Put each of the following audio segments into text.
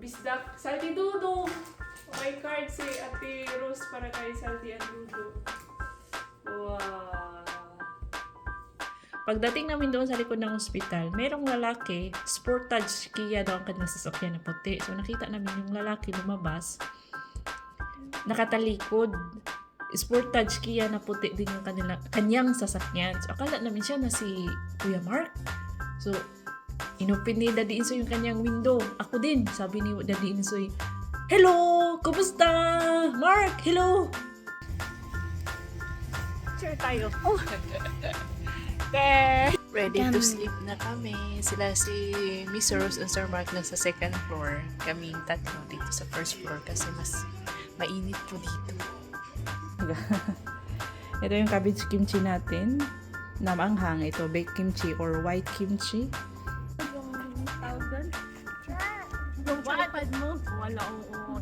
Bisdak, Salty Dudo. Okay, card si Ate Rose para kay Salty and Dudo. Wow. Pagdating namin doon sa likod ng ospital, merong lalaki, Sportage Kia daw ang kanilang sasakyan na puti. So nakita namin yung lalaki lumabas, nakatalikod. Sportage Kia na puti din yung kanyang sasakyan. So akala namin siya na si Kuya Mark. So inopen ni Daddy Insoy yung kanyang window. Ako din, sabi ni Daddy Insoy, "Hello! Kumusta? Mark, hello!" Share tayo. Oh. Ready to sleep na kami. Sila si Miss Rose and Sir Mark nasa second floor. Kaming tatlo dito sa first floor kasi mas mainit po dito. Ito yung cabbage kimchi natin. Namanghang ito, baked kimchi or white kimchi. Yung tawag doon? Yung iPad mo? Wala, oo.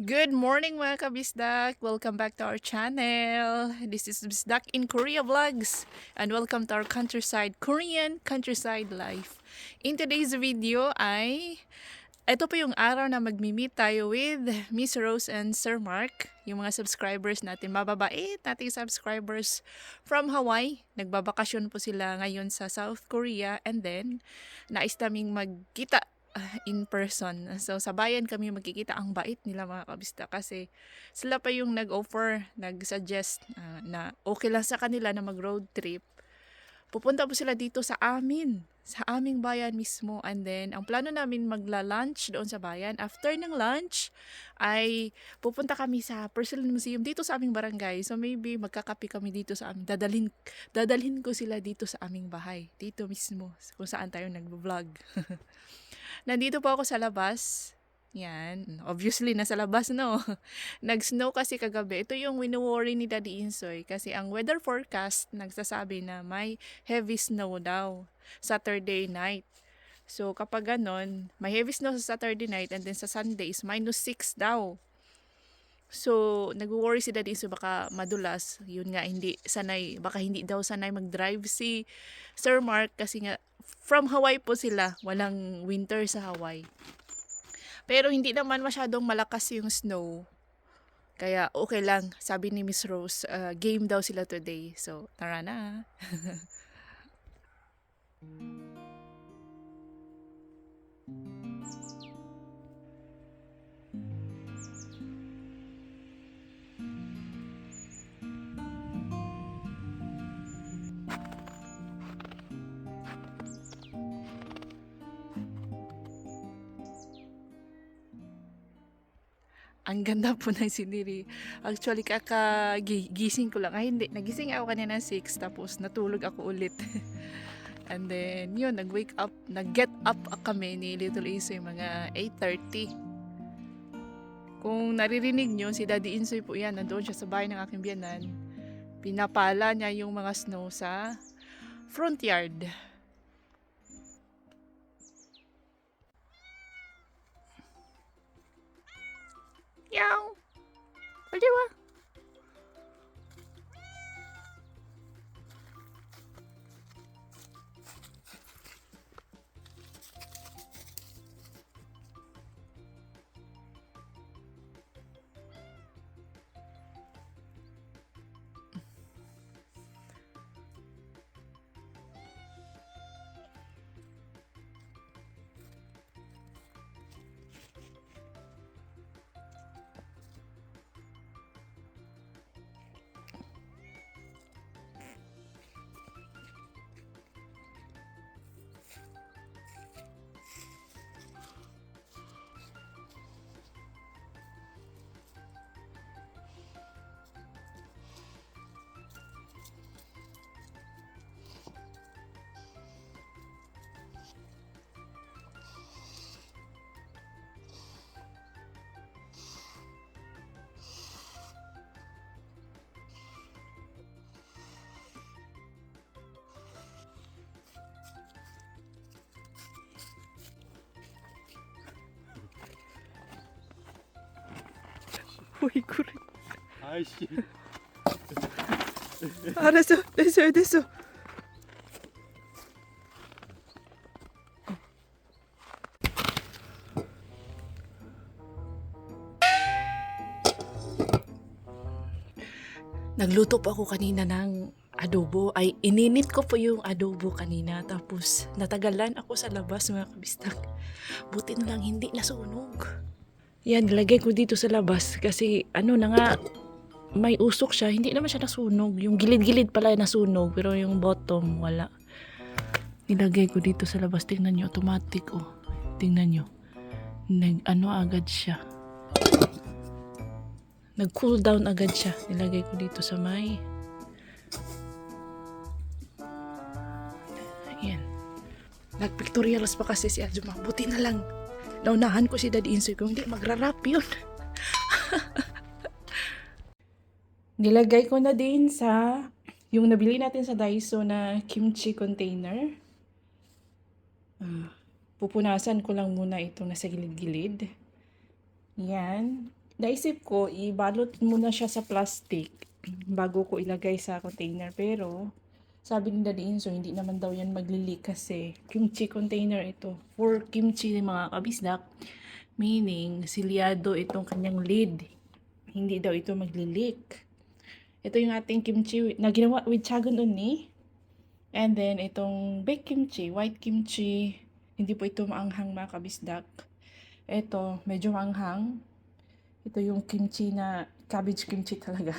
Good morning mga kabisdak! Welcome back to our channel. This is Bisdak in Korea Vlogs and welcome to our countryside, Korean countryside life. In today's video ay ito po yung araw na magmi-meet tayo with Miss Rose and Sir Mark, yung mga subscribers natin, mababait nating subscribers from Hawaii. Nagbabakasyon po sila ngayon sa South Korea and then nais naming magkita in person. So, sa bayan kami magkikita. Ang bait nila mga kabista kasi sila pa yung nag-offer, nag-suggest na okay lang sa kanila na mag-road trip. Pupunta po sila dito sa aming bayan mismo. And then, ang plano namin magla-lunch doon sa bayan. After ng lunch, ay pupunta kami sa Porcelain Museum dito sa aming barangay. So, maybe magkakape kami dito sa aming. Dadalhin ko sila dito sa aming bahay. Dito mismo, kung saan tayo nag-vlog. Nandito po ako sa labas. Yan. Obviously, nasa labas, no? Nag-snow kasi kagabi. Ito yung wino-worry ni Daddy Insoy. Kasi ang weather forecast nagsasabi na may heavy snow daw Saturday night. So, kapag ganon, may heavy snow sa Saturday night and then sa Sunday is -6 daw. So, nag-worry si Daddy Insoy baka madulas. Yun nga, baka hindi daw sanay mag-drive si Sir Mark kasi nga from Hawaii po sila. Walang winter sa Hawaii. Pero hindi naman masyadong malakas yung snow. Kaya okay lang. Sabi ni Miss Rose, game daw sila today. So, tara na. Ang ganda po ng scenery. Actually, kakagising ko lang. Ay, hindi. Nagising ako kanina 6, tapos natulog ako ulit. And then, yun, nag-get up kami ni Little Insoy mga 8:30. Kung naririnig nyo, si Daddy Insoy po yan. Nandoon siya sa bahay ng aking biyanan. Pinapala niya yung mga snow sa front yard. Yaw! Aliwa! 어이구래. 아이씨. 알았어. 됐어. Nagluto po ako kanina ng adobo. Ay, ininit ko po yung adobo kanina. Tapos, natagalan ako sa labas, mga kabistak. Buti na lang hindi nasunog. Yan, nilagay ko dito sa labas. Kasi, ano na nga, may usok siya. Hindi naman siya nasunog. Yung gilid-gilid pala nasunog. Pero yung bottom, wala. Nilagay ko dito sa labas. Tingnan nyo, automatic, oh. Tingnan nyo. Ano agad siya. Nag-cool down agad siya. Nilagay ko dito sa may... Ayan. Nag-pictorials pa kasi si Aljuma. Buti na lang. Naunahan ko si Daddy Insoy. Kung hindi, magra-rap yun. Nilagay ko na din sa... Yung nabili natin sa Daiso na kimchi container. Pupunasan ko lang muna itong nasa gilid-gilid. Yan. Naisip ko, ibalot muna siya sa plastic bago ko ilagay sa container. Pero, sabi ni Daddy Inso, hindi naman daw yan maglilik kasi kimchi container ito. For kimchi mga kabisdak, meaning silyado itong kanyang lid. Hindi daw ito maglilik. Ito yung ating kimchi na ginawa with chagon uni. And then, itong baked kimchi, white kimchi, hindi po ito maanghang mga kabisdak. Ito, medyo maanghang. Ito yung kimchi na, cabbage kimchi talaga.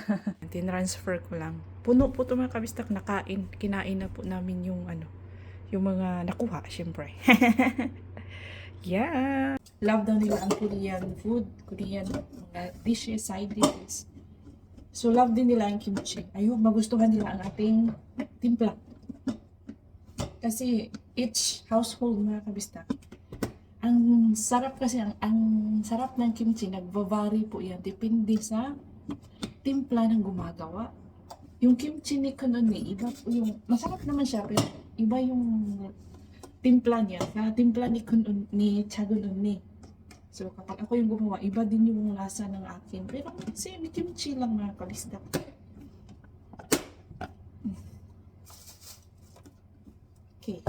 Tinransfer ko lang. Puno po ito mga kabistak, kinain na po namin yung yung mga nakuha, syempre. Yeah! Love daw nila ang Korean food, Korean mga dishes, side dishes. So love din nila ang kimchi. Ayun, magustuhan nila ang ating timpla. Kasi each household mga kabistak, ang sarap kasi, ang sarap ng kimchi, nagbavari po yan. Depende sa timpla ng gumagawa. Yung kimchi ni Kunoni, iba po yung, masarap naman siya, pero iba yung timpla niya. Sa timpla ni Chagunoni. So, kapag ako yung gumawa, iba din yung lasa ng akin. Pero same kimchi lang mga kabisdak. Okay.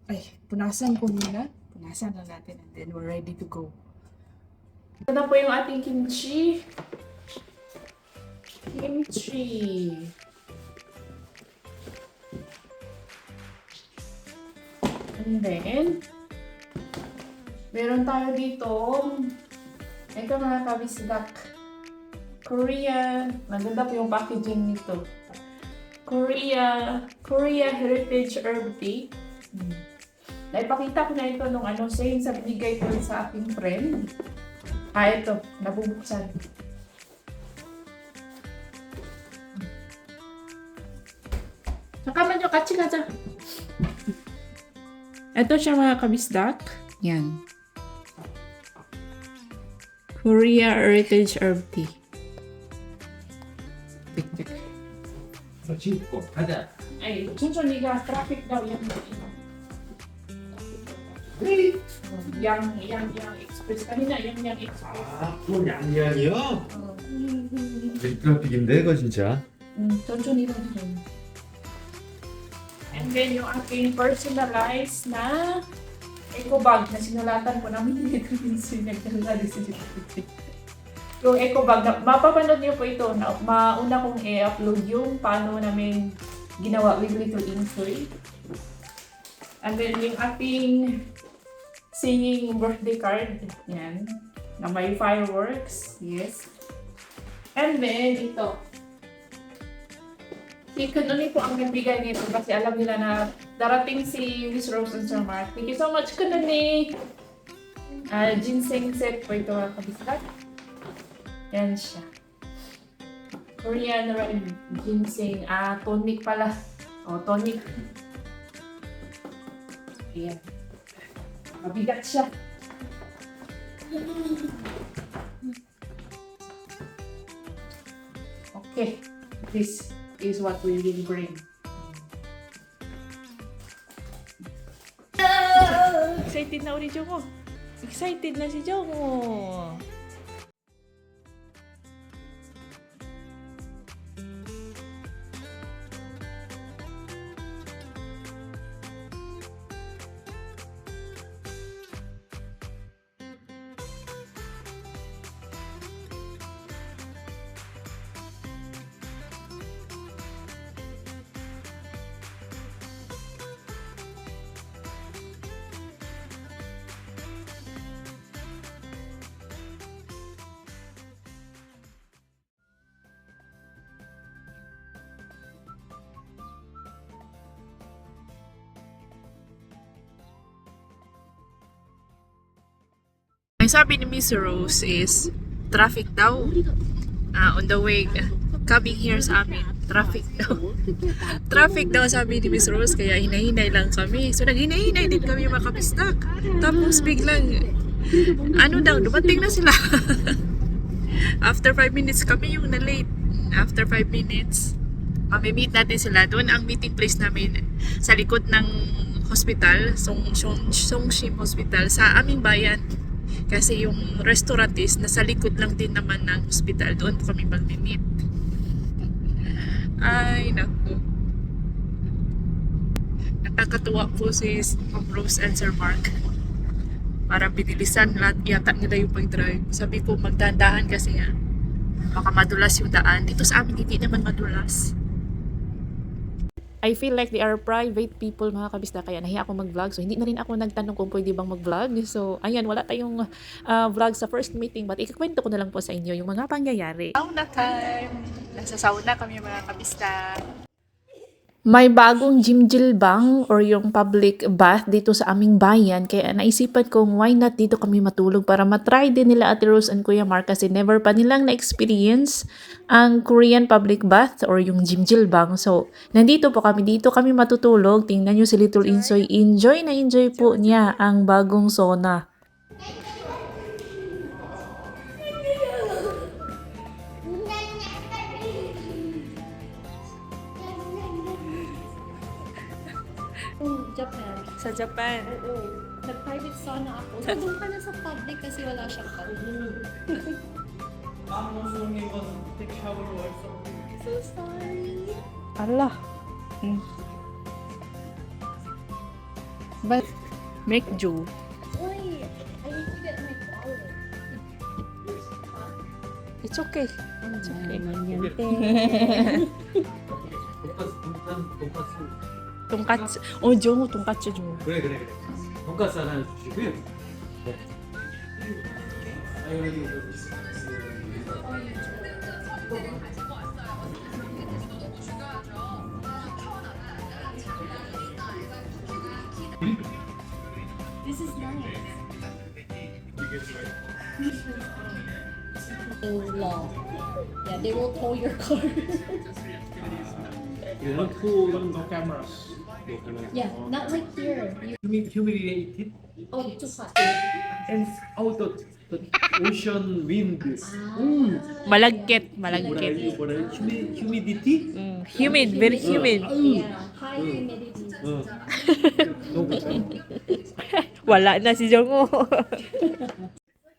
Ay, punasan ko muna. Punasan na natin and then we're ready to go. Ito na po yung ating kimchi. And then, meron tayo dito. Ito mga kabisdak. Korea. Maganda po yung packaging nito. Korea Heritage Herb Tea. Naipakita ko na ito nung same sa binigay ko sa aking friend. Ito, nabubuksan. 잠깐만요, 같이 가자. Ito siya mga kabisdak. Yan. Korea Heritage Herb Tea. Tik-tik. 친구 가자. Ay, 천천히 가. Traffic daw yan. Yang express. Kanina, yang express. 아, 그건 양양이요? 트래픽인데 이거 진짜. 천천히 lang din. And then yung aking personalized na eco bag na sinulatan ko namin dito minsan nagdala din si Titi. Yung eco bag, mapapanood niyo po ito. Mauna kong i-upload yung paano namin ginawa with Little Insoy. And then yung ating singing birthday card. Yan. Na may fireworks. Yes. And then ito. Si Kunoni po ang nagbigay nito kasi alam nila na darating si Miss Rose and Sir Mark. Thank you so much, Kunoni! Ginseng set po ito mga kabiskat. Yan siya. Korean red ginseng. Tonic pala. Tonic. Ayan. Mabigat siya. Okay. This is what we will bring. Excited na ulit ko. Excited na si Jongo. Ang sabi ni Miss Rose is traffic daw. On the way coming here sa amin. Traffic daw. Traffic daw sabi ni Miss Rose, kaya hinahinay lang kami. So naghinay-hinay din kami makabistak. Tapos biglang dumating na sila. After 5 minutes kami yung na-late. After 5 minutes, meet natin sila. Doon ang meeting place namin sa likod ng hospital, Songshim Hospital sa aming bayan. Kasi yung restaurant is nasa likod lang din naman ng hospital. Doon po kami mag-meet. Ay, naku. Nakakatuwa po si Rose and Sir Mark. Para binilisan lahat yata nila yung pag-drive. Sabi ko, magdandahan kasi nga. Baka madulas yung daan. Dito sa amin, hindi naman madulas. I feel like they are private people mga kabisda, kaya nahiya ako mag-vlog. So hindi na rin ako nagtanong kung pwede bang mag-vlog. So ayan, wala tayong vlog sa first meeting, but ikakwento ko na lang po sa inyo yung mga pangyayari. Sauna time! Nasa sauna kami mga kabisda. May bagong Jimjilbang or yung public bath dito sa aming bayan, kaya naisipan kong why not dito kami matulog para matry din nila Ate Rose and Kuya Mark kasi never pa nilang na-experience ang Korean public bath or yung Jimjilbang. So, nandito po kami, dito kami matutulog. Tingnan nyo si Little Insoy, enjoy na enjoy po niya ang bagong sauna. Japan. Sa Japan. Oo. Nag-private sauna ako. So, doon ka na sa public kasi wala siyang public. So sorry. Allah. But, make do. Uy, I need to get my wallet. It's okay. It's okay. 돈까스. 정우 돈까스 줘. 그래. 돈가스 하나 주시고요. 네. This is nice. So long. Yeah, they will tow your car. No cameras. Yeah, not like here. Humiliated Oh, too hot. and out of the ocean wind. Malagkit. What are you? Humidity? Humid, very humid. Yeah, high humidity. Wala na si Jongo.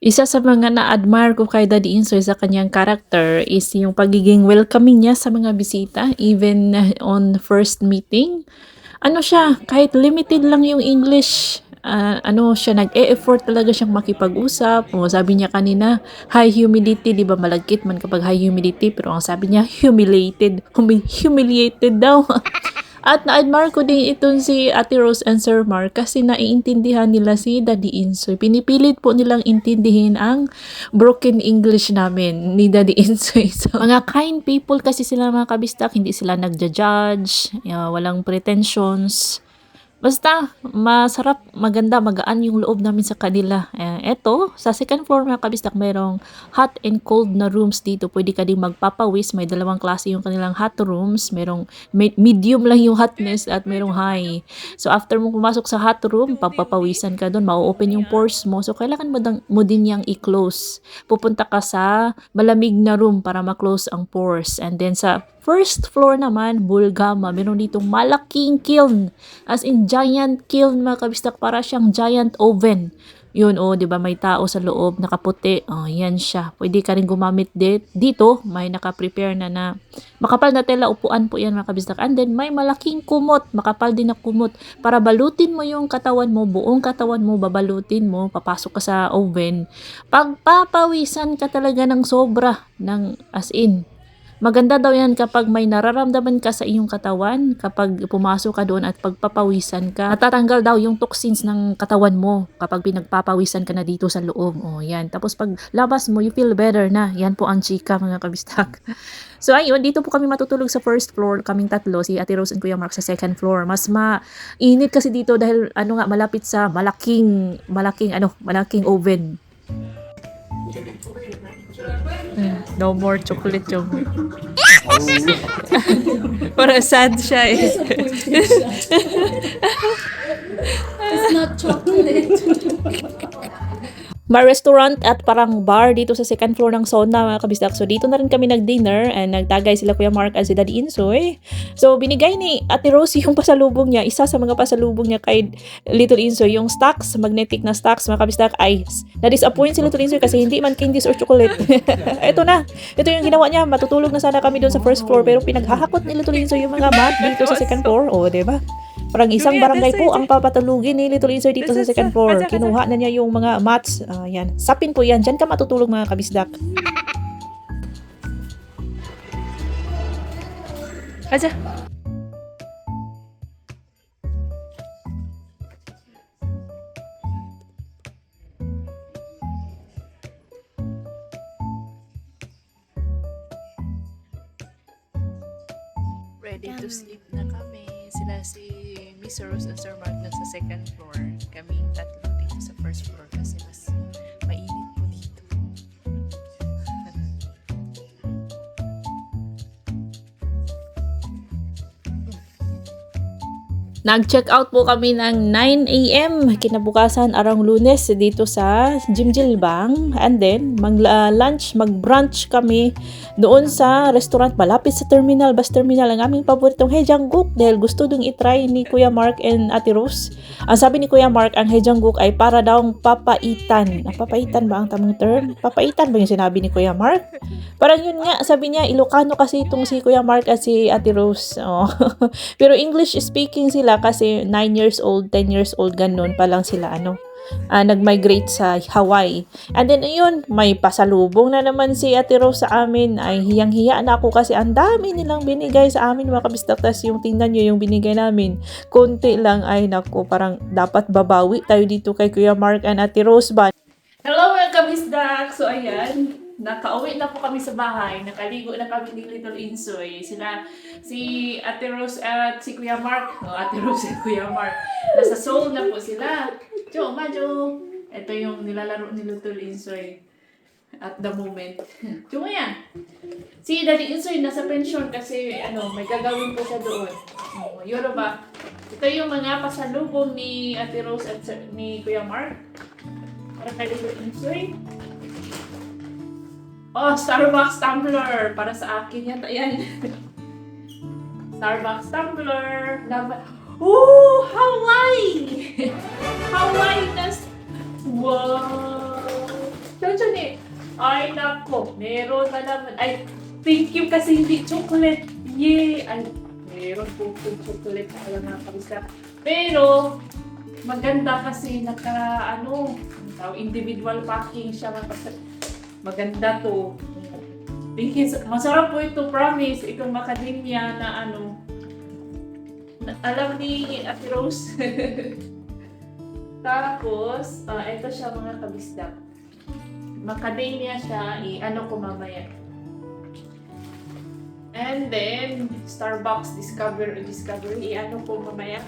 Isa sa mga na-admire ko kay Daddy Insoy sa kanyang character is yung pagiging welcoming niya sa mga bisita, even on first meeting. Ano siya, kahit limited lang yung English, nag-e-effort talaga siyang makipag-usap. Sabi niya kanina, high humidity, di ba malagkit man kapag high humidity, pero ang sabi niya, humiliated daw. At na-admire ko din itong si Ate Rose and Sir Mark kasi naiintindihan nila si Daddy Insoy. Pinipilit po nilang intindihin ang broken English namin ni Daddy Insoy. So, mga kind people kasi sila mga kabistak, hindi sila nagja-judge, walang pretensions. Basta, masarap, maganda, magaan yung loob namin sa kanila. Eto, sa second floor mga kabistak, mayroong hot and cold na rooms dito. Pwede ka din magpapawis. May dalawang klase yung kanilang hot rooms. Mayroong medium lang yung hotness at mayroong high. So, after mo pumasok sa hot room, papapawisan ka doon. Ma-open yung pores mo. So, kailangan mo din yung i-close. Pupunta ka sa malamig na room para ma-close ang pores. And then sa first floor naman, Bulgama. Meron ditong malaking kiln. As in, giant kiln mga kabistak. Para siyang giant oven. Yun, oh, di ba may tao sa loob, nakaputi. Oh, yan siya. Pwede ka rin gumamit dito. May naka-prepare na makapal na tela, upuan po yan mga kabisdak. And then, may malaking kumot, makapal din na kumot. Para balutin mo yung katawan mo, buong katawan mo, babalutin mo, papasok ka sa oven. Pagpapawisan ka talaga ng sobra, ng as in. Maganda daw yan kapag may nararamdaman ka sa iyong katawan, kapag pumasok ka doon at pagpapawisan ka. Natatanggal daw yung toxins ng katawan mo kapag pinagpapawisan ka na dito sa loob. O yan. Tapos pag labas mo, you feel better na. Yan po ang chika mga kabistak. So ayun, dito po kami matutulog sa first floor. Kaming tatlo, si Ate Rose and Kuya Mark sa second floor. Mas mainit kasi dito dahil malapit sa malaking oven. No more chocolate yung. Para sad siya eh. It's not chocolate. May restaurant at parang bar dito sa second floor ng Sona mga kabisdak. So dito na rin kami nag-dinner and nagtagay sila Kuya Mark at si Daddy Insoy. So binigay ni Ate Rose yung pasalubong niya. Isa sa mga pasalubong niya kay Little Insoy, yung stocks, magnetic na stocks mga kabisdak. Ay, na-disappoint si Little Insoy kasi hindi man candies or chocolate. Ito na. Ito yung ginawa niya. Matutulog na sana kami doon sa first floor pero pinaghahakot ni Little Insoy yung mga mat dito sa second floor. O, diba? Parang isang barangay po ang papatulugin ni Little Insoy dito sa second floor. Kinuha na niya yung mga mats. Yan. Sapin po yan. Diyan ka matutulog mga kabisdak. Aja. Ready to sleep na kami. Sila si Miss Rose and Sir Mark sa second floor. Kaming tatlo dito sa first floor kasi mas mainit po dito. Nag-check out po kami ng 9 a.m. kinabukasan arang Lunes dito sa Jimjilbang. And then, mag-brunch kami doon sa restaurant malapit sa terminal, bus terminal. Ang aming paboritong Haejangguk dahil gusto dong itry ni Kuya Mark and Ate Rose. Ang sabi ni Kuya Mark, ang Haejangguk ay para daw papaitan. Papaitan ba ang tamang term? Papaitan ba yung sinabi ni Kuya Mark? Parang yun nga, sabi niya, Ilocano kasi itong si Kuya Mark at si Ate Rose. Oh. Pero English speaking sila kasi 9 years old, 10 years old, ganun pa lang sila, nag-migrate sa Hawaii. And then, ayun, may pasalubong na naman si Ate Rose sa amin. Ay, hiyang-hiya na ako kasi ang dami nilang binigay sa amin, mga kabistak. Tas yung tingnan nyo, yung binigay namin, konti lang. Ay, naku, parang dapat babawi tayo dito kay Kuya Mark and Ate Rose ba? Hello, mga kabistak! So, ayan, nakauwi na po kami sa bahay. Nakaligo na kami ni Little Insoy. Sila, si Ate Rose at si Kuya Mark. Ate Rose at Kuya Mark. Nasa Seoul na po sila. Jo, Majo. Ito yung nilalaro ni Little Insoy at the moment. Jo, yan. Si Daddy Insoy nasa pension kasi may gagawin po siya doon. Yun ba? Ito yung mga pasalubong ni Ate Rose at ni Kuya Mark. Para kay Little Insoy. Oh, Starbucks tumbler. Para sa akin yata yan. Starbucks tumbler. Ooh, Hawaii! Hawaii nas... Wow! Diyan eh. Ay, nako. Meron na naman. Ay, thank you kasi hindi chocolate. Yay! Ay, meron po chocolate na alam na kabisa. Pero, maganda kasi individual packing siya. Maganda to. Masarap po ito, promise. Itong macadamia na alam ni Ate Rose. Tapos, ito siya mga kabisdak. Macadamia siya, ko mamaya. And then, Starbucks Discovery, ko mamaya.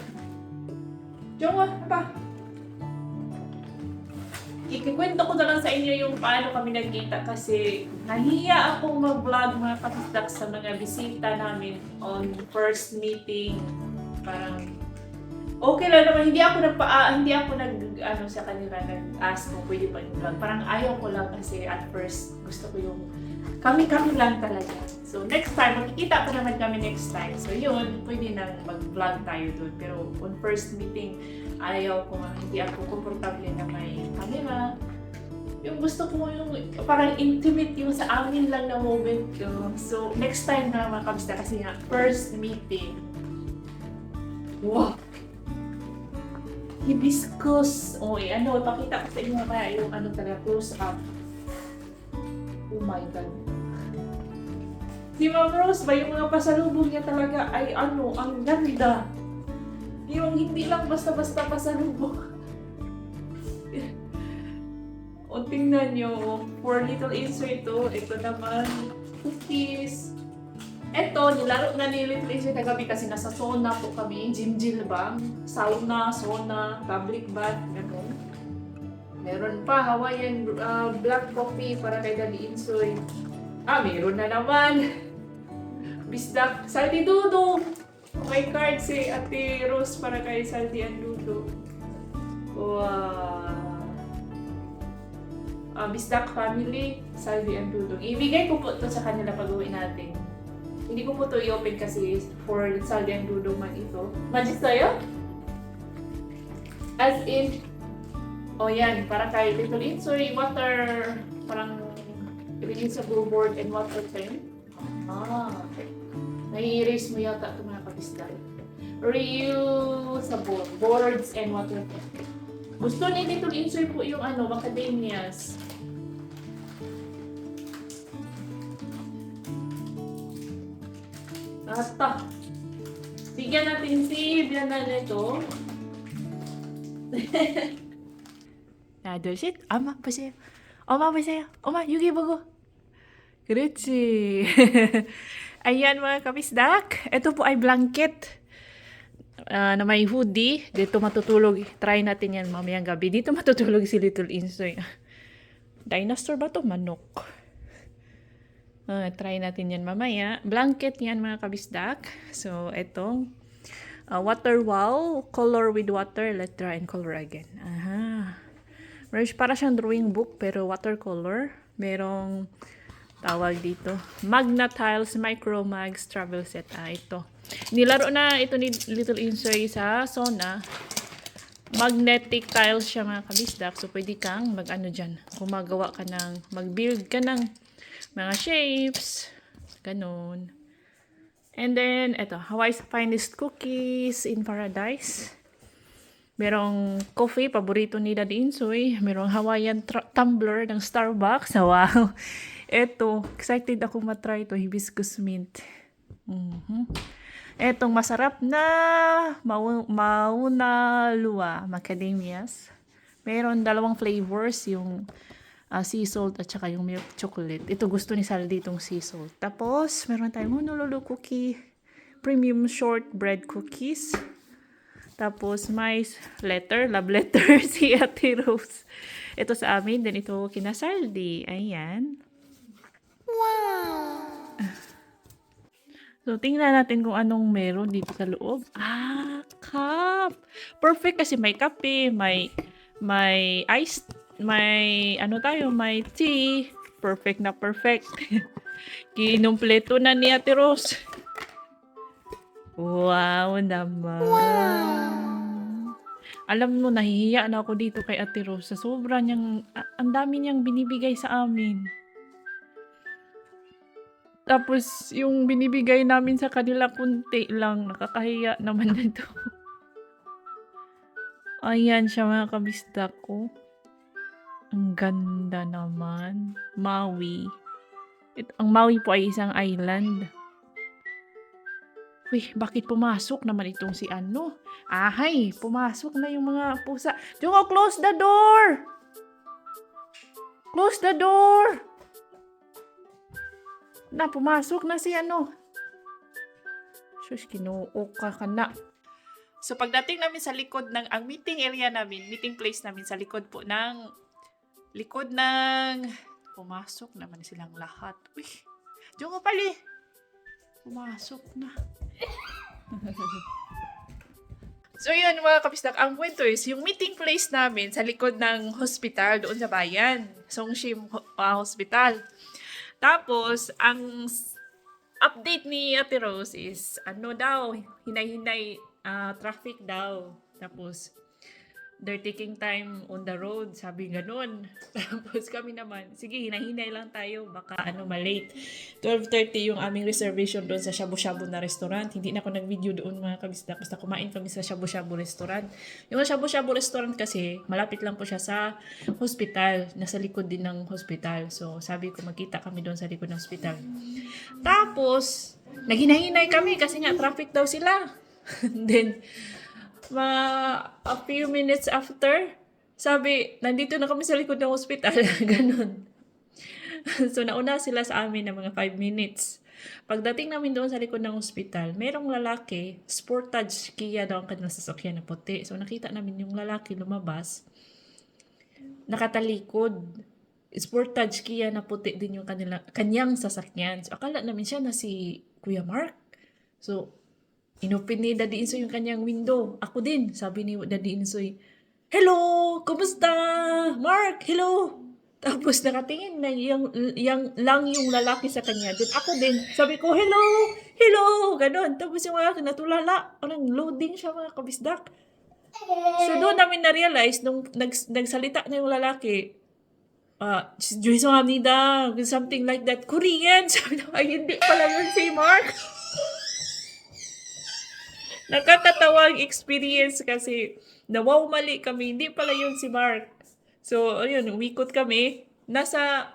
Diyan pa. Ikikwento ko na lang sa inyo yung paano kami nagkita kasi nahiya akong mag-vlog mga kabisdak sa mga bisita namin on first meeting. Parang okay lang naman, hindi ako sa kanila nag-ask kung pwede pa yung vlog. Parang ayaw ko lang kasi at first gusto ko yung kami lang talaga. So next time, magkikita pa naman kami next time. So yun, pwede nang mag-vlog tayo doon. Pero on first meeting, ayaw ko, hindi ako komportable na may camera. gusto ko yung parang intimate yung sa amin lang na moment ko. So, next time na mga kabisda kasi nga, first meeting. Wow! Hibiscus. Pakita ko sa inyo kaya yung talaga close up. Oh my God. Si Ma'am Rose ba, yung mga pasalubong niya talaga ay ang ganda. Yung hindi lang basta-basta pasalubong. O tingnan nyo, for little insert ito naman, cookies. Ito, nilaro na ni Little Insert kagabi kasi nasa sauna po kami, gym ba? Sauna, public bath, gano'n. Meron pa, Hawaiian black coffee para kay Daddy Insoy. Meron na naman. Bisdak, Salty Dudong. May card si Ate Rose para kay Salty and Dudong. Wow. Bisdak family, Salty and Dudong. Ibigay ko po ito sa kanila pag-uwi natin. Hindi ko po ito i-open kasi for Salty and Dudong man ito. Magic sa'yo? As in, yan, para kay Little Insoy, water, parang reusable board and water pen. Okay. Nai-erase mo yata ito mga kabisda. Reusable boards and water pen. Gusto ni Little Insoy po yung macadamias. Ata. Bigyan natin si Biana nito. 둘, 셋. 엄마 보세요. 엄마 보세요. 엄마 여기 보고. 그렇지. Ayan mga kabisdak. Ito po ay blanket na may hoodie. Dito matutulog. Try natin yan mamayang gabi. Dito matutulog si Little Insoy. Dinosaur ba to? Manok. Try natin yan mamaya. Blanket yan mga kabisdak. So, itong water wall. Color with water. Let's try and color again. Para siyang drawing book pero watercolor. Merong tawag dito. Magna Tiles Micro Mags Travel Set. Ito. Nilaro na ito ni Little Insoy sa sauna. Magnetic tiles siya mga kabisdak. So, pwede kang dyan. Gumagawa ka mag-build ka ng mga shapes. Ganon. And then, ito. Hawaii's Finest Cookies in Paradise. Merong coffee, paborito ni Daddy Insoy. Merong Hawaiian tumbler ng Starbucks. Wow. Eto, excited ako matry ito. Hibiscus mint. Etong masarap na Mauna Lua macadamias. Meron 2 flavors. Yung sea salt at saka yung milk chocolate. Ito gusto ni Saldi itong sea salt. Tapos, meron tayong Honolulu cookie. Premium shortbread cookies. Tapos, may love letter si Ate Rose. Ito sa amin, then ito kina Saldi. Ayan. Wow! So, tingnan natin kung anong meron dito sa loob. Cup! Perfect kasi may kape, may ice, may may tea. Perfect na perfect. Kinumpleto na ni Ate Rose. Wow naman. Wow. Alam mo, nahihiya na ako dito kay Ate Rose. Sobra niyang, ang dami niyang binibigay sa amin. Tapos, yung binibigay namin sa kanila, kunti lang. Nakakahiya naman nito. Ayan siya mga kabisdak ko. Ang ganda naman. Maui. Ang Maui po ay isang island. Uy, bakit pumasok naman itong si ano? Ahay, pumasok na yung mga pusa. Jungo, close the door! Close the door! Na, pumasok na si ano. Sus, kinuok ka na. So, pagdating namin sa likod ng, ang meeting area namin, meeting place namin sa likod ng, pumasok naman silang lahat. Uy, Jungo pali! Pumasok na. So yun mga kabisdak, ang kwento is yung meeting place namin sa likod ng hospital doon sa bayan, Songshim Hospital. Tapos ang update ni Ate Rose is ano daw, hinay-hinay traffic daw. Tapos they're taking time on the road, sabi ganun. Tapos kami naman, sige, hinahinay lang tayo, baka malate. 12:30 yung aming reservation doon sa Shabu Shabu na restaurant. Hindi na ako nag-video doon mga kabisda, basta kumain kami sa Shabu Shabu restaurant. Yung Shabu Shabu restaurant kasi, malapit lang po siya sa hospital, nasa likod din ng hospital. So sabi ko, magkita kami doon sa likod ng hospital. Tapos, naghinahinay kami kasi nga traffic daw sila. Then, a few minutes after, sabi, nandito na kami sa likod ng hospital. Ganun. So, nauna sila sa amin ng mga 5 minutes. Pagdating namin doon sa likod ng hospital, merong lalaki, Sportage Kia daw ang kanilang sasakyan na puti. So, nakita namin yung lalaki lumabas, nakatalikod. Sportage Kia na puti din yung kanyang sasakyan. So, akala namin siya na si Kuya Mark. So, inopen ni Daddy Insoy yung kanyang window. Ako din, sabi ni Daddy Insoy, "Hello! Kumusta? Mark, hello!" Tapos nakatingin na lang yung lalaki sa kanya. Then ako din, sabi ko, "Hello! Hello!" Ganon. Tapos yung lalaki natulala. Parang loading siya mga kabisdak. So doon namin na-realize, nung nagsalita na yung lalaki, 죄송합니다, something like that, Korean. Sabi na, ay hindi pala yun si Mark. Nakakatawa ang experience kasi mali kami, hindi pala yun si Mark. So, ayun, umikot kami. Nasa,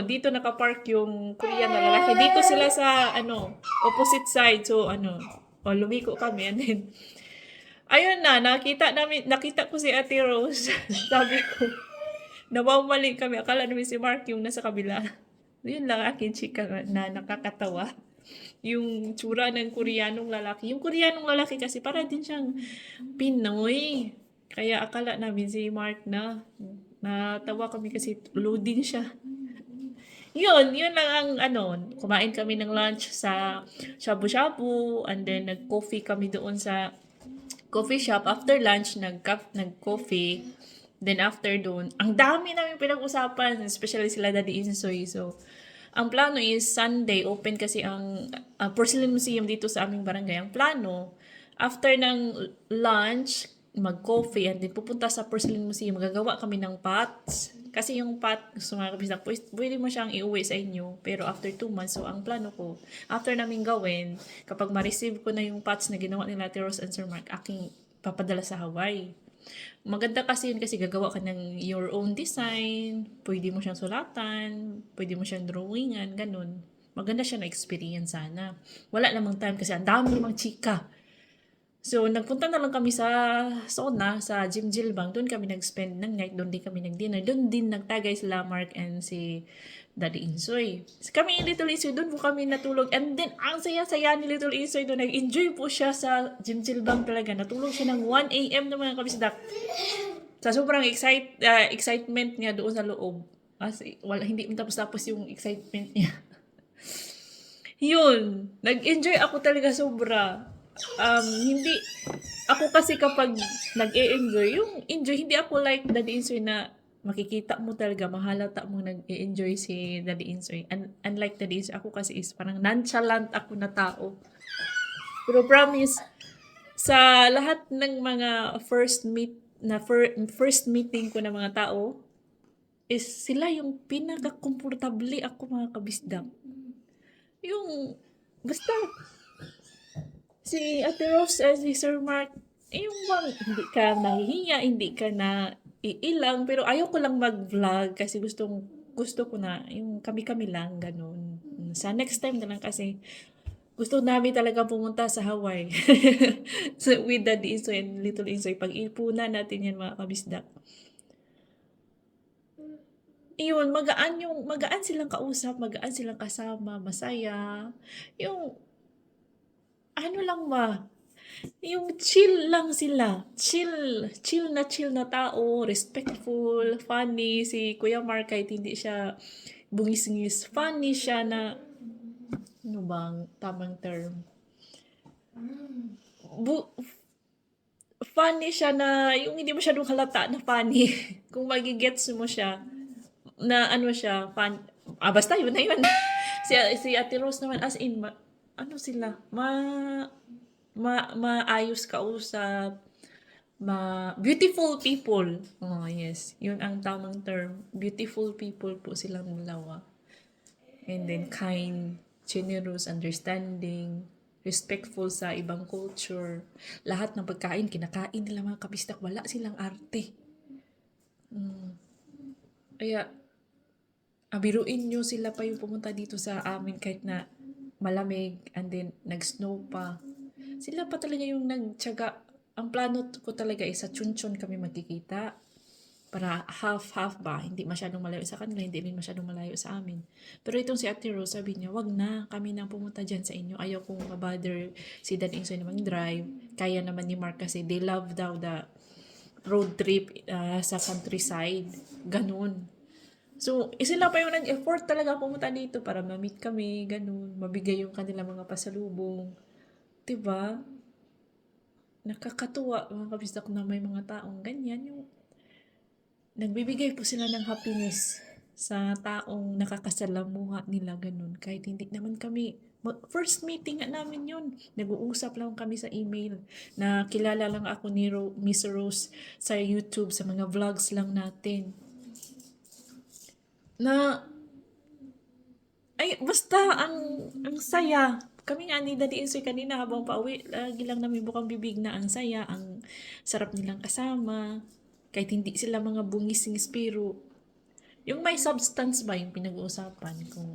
dito nakapark yung Korean na lalaki. Dito sila sa, opposite side. So, lumiko kami. And then, ayun na, nakita ko si Ate Rose. Sabi ko, mali kami. Akala namin si Mark yung nasa kabila. Yun lang akin chika na nakakatawa. Yung tsura ng Koreanong lalaki. Yung Koreanong lalaki kasi para din siyang Pinoy. Kaya akala namin si Mark na. Natawa kami kasi loading siya. Yun lang ang kumain kami ng lunch sa Shabu Shabu, and then nag-coffee kami doon sa coffee shop. After lunch, nag-coffee. Then after doon, ang dami namin pinag-usapan, especially sila Daddy Insoy. So, ang plano is Sunday, open kasi ang Porcelain Museum dito sa aming barangay. Ang plano, after ng lunch, mag-coffee, and then pupunta sa Porcelain Museum, magagawa kami ng pots. Kasi yung pot, gusto mga kabisdak, pwede mo siyang iuwi sa inyo, pero after 2 months, so ang plano ko, after namin gawin, kapag ma-receive ko na yung pots na ginawa nila Ate Rose and Sir Mark, aking papadala sa Hawaii. Maganda kasi yun kasi gagawa ka ng your own design, pwede mo siyang sulatan, pwede mo siyang drawingan, ganun. Maganda siya na experience sana. Wala namang time kasi ang dami namang chika. So, nagpunta na lang kami sa Sona, sa Jim Jilbang. Doon kami nag-spend ng night, doon din kami nag-dinner. Doon din nagtagay sila Mark and si Daddy Insoy. Kami ni Little Insoy, doon po kami natulog. And then, ang saya-saya ni Little Insoy doon. Nag-enjoy po siya sa Jim Jilbang talaga. Natulog siya ng 1 a.m. na mga kabisdak. Sa sobrang excitement niya doon sa loob. Kasi hindi tapos-tapos yung excitement niya. Yun. Nag-enjoy ako talaga sobra. Hindi ako kasi kapag nag-e-enjoy, hindi ako like Daddy Insoy na makikita mo talaga, mahalata mo nag-e-enjoy si Daddy Insoy. Unlike Daddy Insoy, ako kasi is parang nonchalant ako na tao. Pero promise, sa lahat ng mga first meeting ko ng mga tao, is sila yung pinaka-komportable ako mga kabisdak. Yung, basta, si Ate Rose and si Sir Mark, yung bang hindi ka nahihiya, hindi ka na iilang, pero ayaw ko lang mag-vlog kasi gusto ko na yung kami-kami lang, ganun. Sa next time na lang kasi gusto namin talaga pumunta sa Hawaii. So, with Daddy Insoy and Little Insoy, pag-ipunan natin yan mga kabisdak. Iyon, magaan silang kausap, magaan silang kasama, masaya. Yung yung chill lang sila. Chill na tao, respectful, funny. Si Kuya Mark, kahit hindi siya bungis-ngis, funny siya na, ano bang tamang term? Funny siya na, yung hindi masyadong halata na funny. Kung magigets mo siya, na siya, basta yun na yun. Si Ate Rose naman, as in, sila, maayos kausap, beautiful people. Oh, yes. Yun ang tamang term. Beautiful people po silang dalawa. And then kind, generous, understanding, respectful sa ibang culture. Lahat ng pagkain, kinakain nila mga kabisdak. Wala silang arte. Kaya, biruin nyo sila pa yung pumunta dito sa amin kahit na malamig and then nag-snow pa. Sila pa talaga yung nagtyaga. Ang plano ko talaga is sa Chunchon kami magkikita. Para half-half ba? Hindi masyadong malayo sa kanila, hindi rin masyadong malayo sa amin. Pero itong si Ate Rose, sabi niya, wag na, kami na pumunta dyan sa inyo. Ayaw kong mabother si Dan Insoy na mag-drive. Kaya naman ni Mark kasi they love daw the road trip sa countryside. Ganun. So, sila pa yung nag-effort talaga pumunta dito para ma-meet kami, ganun. Mabigay yung kanila mga pasalubong. Diba? Nakakatuwa, mga kabisdak na may mga taong ganyan. Yung nagbibigay po sila ng happiness sa taong nakakasalamuha nila, ganun. Kahit hindi naman kami, first meeting nga namin yun. Nag-uusap lang kami sa email. Na kilala lang ako ni Miss Rose sa YouTube, sa mga vlogs lang natin. Basta ang saya. Kami nga ni Daddy Insoy kanina habang pauwi, lagi lang namin bukang bibig na ang saya, ang sarap nilang kasama. Kahit hindi sila mga bungis-ngis, pero yung may substance ba yung pinag-uusapan, kung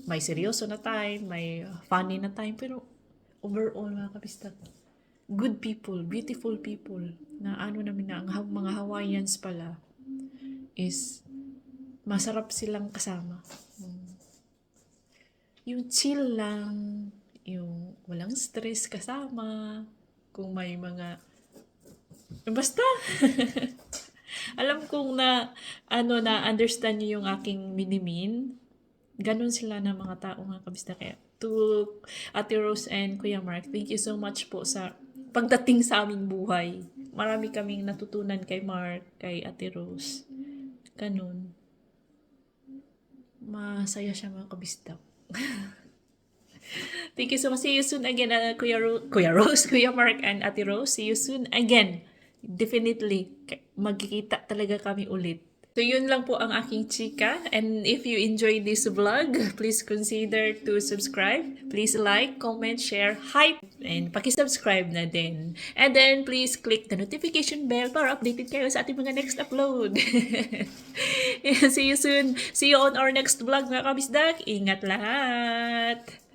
may seryoso na time, may funny na time, pero overall mga kabistak, good people, beautiful people, na ano namin na ang mga Hawaiians pala is masarap silang kasama. Yung chill lang, yung walang stress kasama, kung may mga basta alam kong na understand niyo yung aking minimin. Ganun sila na mga tao nga kabisdak. Kaya to Ate Rose and Kuya Mark, thank you so much po sa pagdating sa aming buhay. Marami kaming natutunan kay Mark, kay Ate Rose. Ganun. Masaya siya mga kabisdak. Thank you so much. See you soon again, Kuya Rose, Kuya Mark, and Ate Rose. See you soon again. Definitely, magkikita talaga kami ulit. So, yun lang po ang aking chika. And if you enjoyed this vlog, please consider to subscribe. Please like, comment, share, hype, and pakisubscribe na din. And then, please click the notification bell para updated kayo sa ating mga next upload. See you soon. See you on our next vlog, mga kabisdak. Ingat lahat!